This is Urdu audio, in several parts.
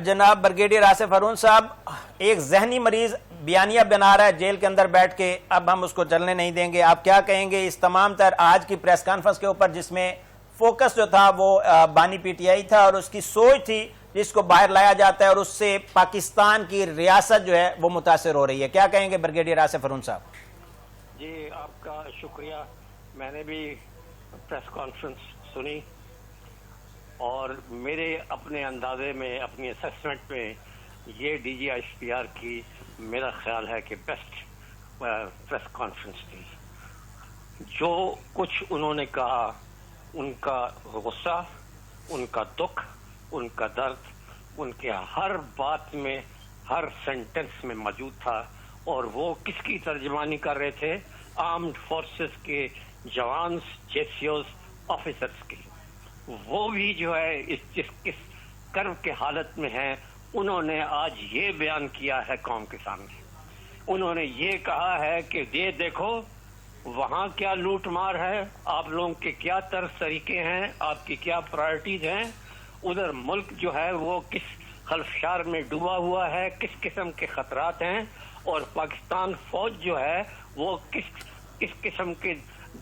جناب برگیڈیئر آصف ہارون صاحب، ایک ذہنی مریض بیانیہ بنا رہا ہے جیل کے اندر بیٹھ کے، اب ہم اس کو چلنے نہیں دیں گے. آپ کیا کہیں گے اس تمام تر آج کی پریس کانفرنس کے اوپر، جس میں فوکس جو تھا وہ بانی پی ٹی آئی تھا اور اس کی سوچ تھی جس کو باہر لایا جاتا ہے اور اس سے پاکستان کی ریاست جو ہے وہ متاثر ہو رہی ہے؟ کیا کہیں گے برگیڈیئر آصف ہارون صاحب؟ جی آپ کا شکریہ. میں نے بھی پریس کانفرنس سنی اور میرے اپنے اندازے میں، اپنی اسیسمنٹ میں یہ D G S P R کی میرا خیال ہے کہ بیسٹ پریس کانفرنس تھی. جو کچھ انہوں نے کہا، ان کا غصہ، ان کا دکھ، ان کا درد، ان کے ہر بات میں، ہر سینٹنس میں موجود تھا. اور وہ کس کی ترجمانی کر رہے تھے؟ آرمڈ فورسز کے جوانز، جے سی اوز، آفیسرز کی. وہ بھی جو ہے اس کرب کے حالت میں ہیں. انہوں نے آج یہ بیان کیا ہے قوم کے سامنے. انہوں نے یہ کہا ہے کہ یہ دیکھو وہاں کیا لوٹ مار ہے، آپ لوگوں کے کیا طرز طریقے ہیں، آپ کی کیا پرائرٹیز ہیں. ادھر ملک جو ہے وہ کس خلفشار میں ڈوبا ہوا ہے، کس قسم کے خطرات ہیں، اور پاکستان فوج جو ہے وہ کس قسم کے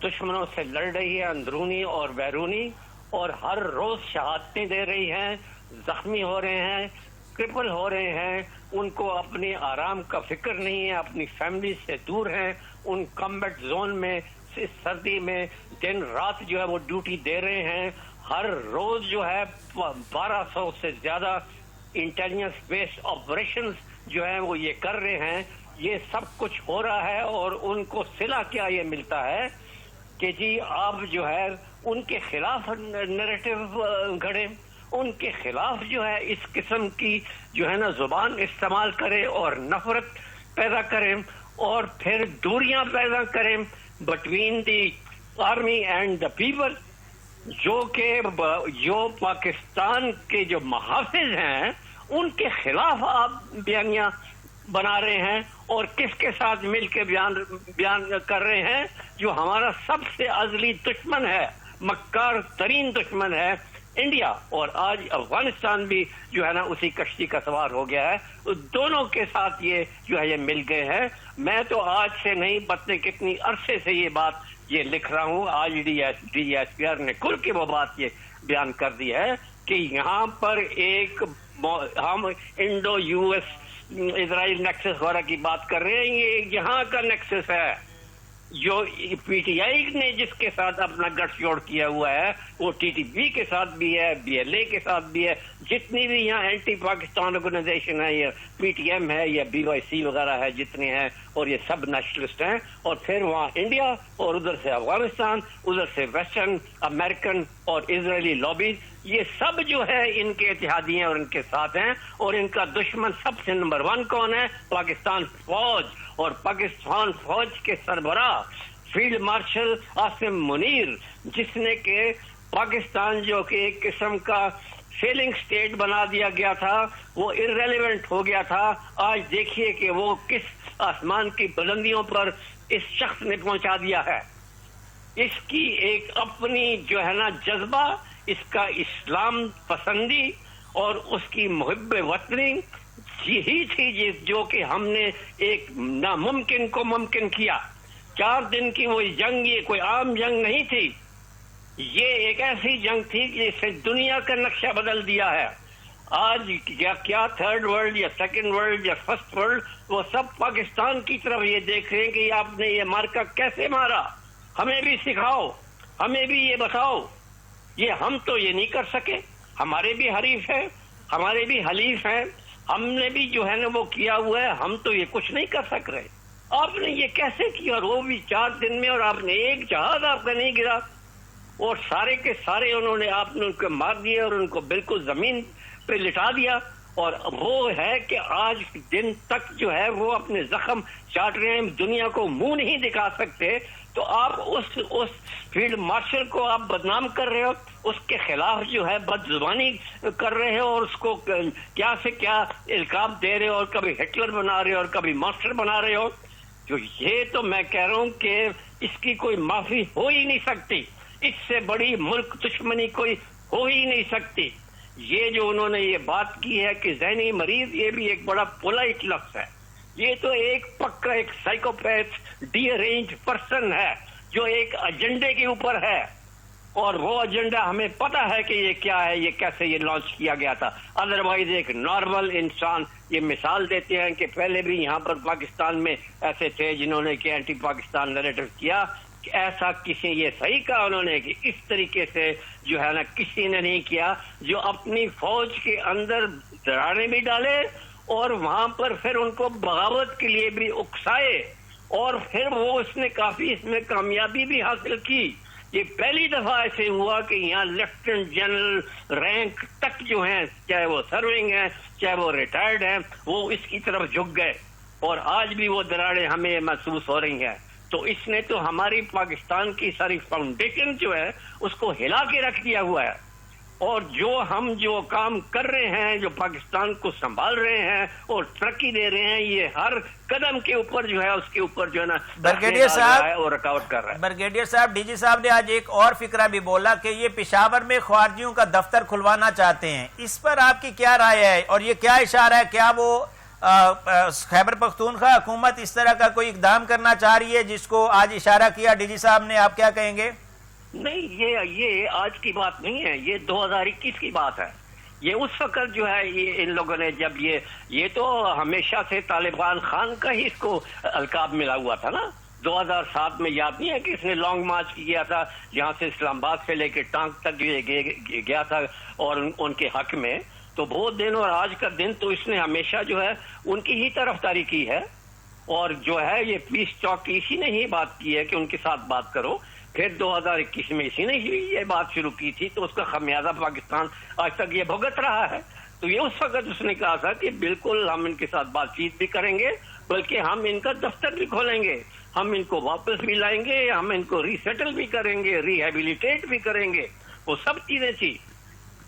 دشمنوں سے لڑ رہی ہے، اندرونی اور بیرونی، اور ہر روز شہادتیں دے رہی ہیں، زخمی ہو رہے ہیں، کرپل ہو رہے ہیں. ان کو اپنے آرام کا فکر نہیں ہے، اپنی فیملی سے دور ہیں. ان کمبیٹ زون میں اس سردی میں دن رات جو ہے وہ ڈیوٹی دے رہے ہیں. ہر روز جو ہے 1200 سے زیادہ انٹیلیجنس بیسڈ آپریشنز جو ہیں وہ یہ کر رہے ہیں. یہ سب کچھ ہو رہا ہے اور ان کو صلہ کیا یہ ملتا ہے کہ جی آپ جو ہے ان کے خلاف نیریٹو گھڑیں، ان کے خلاف جو ہے اس قسم کی جو ہے نا زبان استعمال کرے اور نفرت پیدا کریں اور پھر دوریاں پیدا کریں between the army and the people. جو پاکستان کے جو محافظ ہیں ان کے خلاف آپ بیانیہ بنا رہے ہیں اور کس کے ساتھ مل کے بیان کر رہے ہیں؟ جو ہمارا سب سے ازلی دشمن ہے، مکار ترین دشمن ہے، انڈیا. اور آج افغانستان بھی جو ہے نا اسی کشتی کا سوار ہو گیا ہے. دونوں کے ساتھ یہ جو ہے یہ مل گئے ہیں. میں تو آج سے نہیں، پتہ کتنی عرصے سے یہ بات یہ لکھ رہا ہوں. آج ڈی ایس پی آر نے کھل کے وہ بات یہ بیان کر دی ہے کہ یہاں پر ایک ہم انڈو یو ایس اسرائیل نیکسس وغیرہ کی بات کر رہے ہیں. یہ یہاں کا نیکسس ہے. جو پی ٹی آئی نے جس کے ساتھ اپنا گٹھ جوڑ کیا ہوا ہے وہ ٹی ٹی پی کے ساتھ بھی ہے، بی ایل اے کے ساتھ بھی ہے. جتنی بھی یہاں اینٹی پاکستان آرگنائزیشن ہے، یا پی ٹی ایم ہے یا بی وائی سی وغیرہ ہے، جتنے ہیں، اور یہ سب نیشنلسٹ ہیں. اور پھر وہاں انڈیا اور ادھر سے افغانستان، ادھر سے ویسٹرن امریکن اور اسرائیلی لابیز، یہ سب جو ہے ان کے اتحادی ہیں اور ان کے ساتھ ہیں. اور ان کا دشمن سب سے نمبر 1 کون ہے؟ پاکستان فوج. اور پاکستان فوج کے سربراہ فیلڈ مارشل عاصم منیر، جس نے کہ پاکستان جو کہ ایک قسم کا فیلنگ سٹیٹ بنا دیا گیا تھا، وہ ارریلیونٹ ہو گیا تھا. آج دیکھیے کہ وہ کس آسمان کی بلندیوں پر اس شخص نے پہنچا دیا ہے. اس کی ایک اپنی جو ہے نا جذبہ، اس کا اسلام پسندی اور اس کی محب وطنی یہی تھی جو کہ ہم نے ایک ناممکن کو ممکن کیا. 4 دن کی وہ جنگ یہ کوئی عام جنگ نہیں تھی. یہ ایک ایسی جنگ تھی کہ جس سے دنیا کا نقشہ بدل دیا ہے. آج کیا تھرڈ ورلڈ یا سیکنڈ ورلڈ یا فرسٹ ورلڈ، وہ سب پاکستان کی طرف یہ دیکھ رہے ہیں کہ آپ نے یہ مارکا کیسے مارا. ہمیں بھی سکھاؤ، ہمیں بھی یہ بتاؤ. ہم تو یہ نہیں کر سکے، ہمارے بھی حریف ہیں، ہمارے بھی حلیف ہیں، ہم نے بھی جو ہے نا وہ کیا ہوا ہے. ہم تو یہ کچھ نہیں کر سک رہے. آپ نے یہ کیسے کیا؟ اور وہ بھی 4 دن میں. اور آپ نے ایک جہاز آپ کا نہیں گرا، اور سارے کے سارے انہوں نے آپ نے ان کو مار دیے اور ان کو بالکل زمین پہ لٹا دیا. اور وہ ہے کہ آج دن تک جو ہے وہ اپنے زخم چاٹ رہے ہیں، دنیا کو منہ نہیں دکھا سکتے. تو آپ اس فیلڈ مارشل کو آپ بدنام کر رہے ہو، اس کے خلاف جو ہے بد زبانی کر رہے ہو، اور اس کو کیا سے کیا القاب دے رہے ہو، اور کبھی ہٹلر بنا رہے ہو اور کبھی ماسٹر بنا رہے ہو. جو یہ تو میں کہہ رہا ہوں کہ اس کی کوئی معافی ہو ہی نہیں سکتی. اس سے بڑی ملک دشمنی کوئی ہو ہی نہیں سکتی. یہ جو انہوں نے یہ بات کی ہے کہ ذہنی مریض، یہ بھی ایک بڑا پولائٹ لفظ ہے. یہ تو ایک پکا ایک سائیکوپیتھ ڈی ارینج پرسن ہے جو ایک ایجنڈے کے اوپر ہے، اور وہ ایجنڈا ہمیں پتا ہے کہ یہ کیا ہے، یہ کیسے یہ لانچ کیا گیا تھا. ادروائز ایک نارمل انسان یہ مثال دیتے ہیں کہ پہلے بھی یہاں پر پاکستان میں ایسے تھے جنہوں نے کہ اینٹی پاکستان نیریٹو کیا، کہ ایسا کسی، یہ صحیح کہا انہوں نے کہ اس طریقے سے جو ہے نا کسی نے نہیں کیا، جو اپنی فوج کے اندر دراڑیں بھی ڈالے اور وہاں پر پھر ان کو بغاوت کے لیے بھی اکسائے، اور پھر وہ اس نے کافی اس میں کامیابی بھی حاصل کی. یہ پہلی دفعہ ایسے ہوا کہ یہاں لیفٹیننٹ جنرل رینک تک جو ہیں، چاہے وہ سرونگ ہیں چاہے وہ ریٹائرڈ ہیں، وہ اس کی طرف جھک گئے، اور آج بھی وہ دراڑیں ہمیں محسوس ہو رہی ہیں. تو اس نے تو ہماری پاکستان کی ساری فاؤنڈیشن جو ہے اس کو ہلا کے رکھ دیا ہوا ہے. اور جو کام کر رہے ہیں، جو پاکستان کو سنبھال رہے ہیں اور ترقی دے رہے ہیں، یہ ہر قدم کے اوپر جو ہے اس کے اوپر جو ہے نا برگیڈیئر صاحب اور رکاوٹ کر رہا ہے. برگیڈیئر صاحب، ڈی جی صاحب نے آج ایک اور فکرہ بھی بولا کہ یہ پشاور میں خارجیوں کا دفتر کھلوانا چاہتے ہیں. اس پر آپ کی کیا رائے ہے، اور یہ کیا اشارہ ہے؟ کیا وہ خیبر پختونخوا حکومت اس طرح کا کوئی اقدام کرنا چاہ رہی ہے جس کو آج اشارہ کیا ڈی جی صاحب نے؟ آپ کیا کہیں گے؟ نہیں، یہ آج کی بات نہیں ہے، یہ 2021 کی بات ہے. یہ اس وقت جو ہے یہ ان لوگوں نے جب یہ تو ہمیشہ سے طالبان خان کا ہی اس کو القاب ملا ہوا تھا نا. 2007 میں یاد نہیں ہے کہ اس نے لانگ مارچ کیا تھا جہاں سے اسلام آباد سے لے کے ٹانک تک گیا تھا اور ان کے حق میں. تو وہ دن اور آج کا دن تو اس نے ہمیشہ جو ہے ان کی ہی طرفداری کی ہے، اور جو ہے یہ پیس ٹاک کی اسی نے ہی بات کی ہے کہ ان کے ساتھ بات کرو. پھر 2021 میں اسی نے ہی یہ بات شروع کی تھی، تو اس کا خمیازہ پاکستان آج تک یہ بھگت رہا ہے. تو یہ اس وقت اس نے کہا تھا کہ بالکل ہم ان کے ساتھ بات چیت بھی کریں گے، بلکہ ہم ان کا دفتر بھی کھولیں گے، ہم ان کو واپس بھی لائیں گے، ہم ان کو ری سیٹل بھی کریں گے، ریہیبلیٹیٹ بھی کریں گے. وہ سب چیزیں تھی.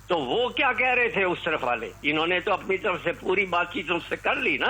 تو وہ کیا کہہ رہے تھے اس طرف والے؟ انہوں نے تو اپنی طرف سے پوری بات چیت ان سے کر لی نا.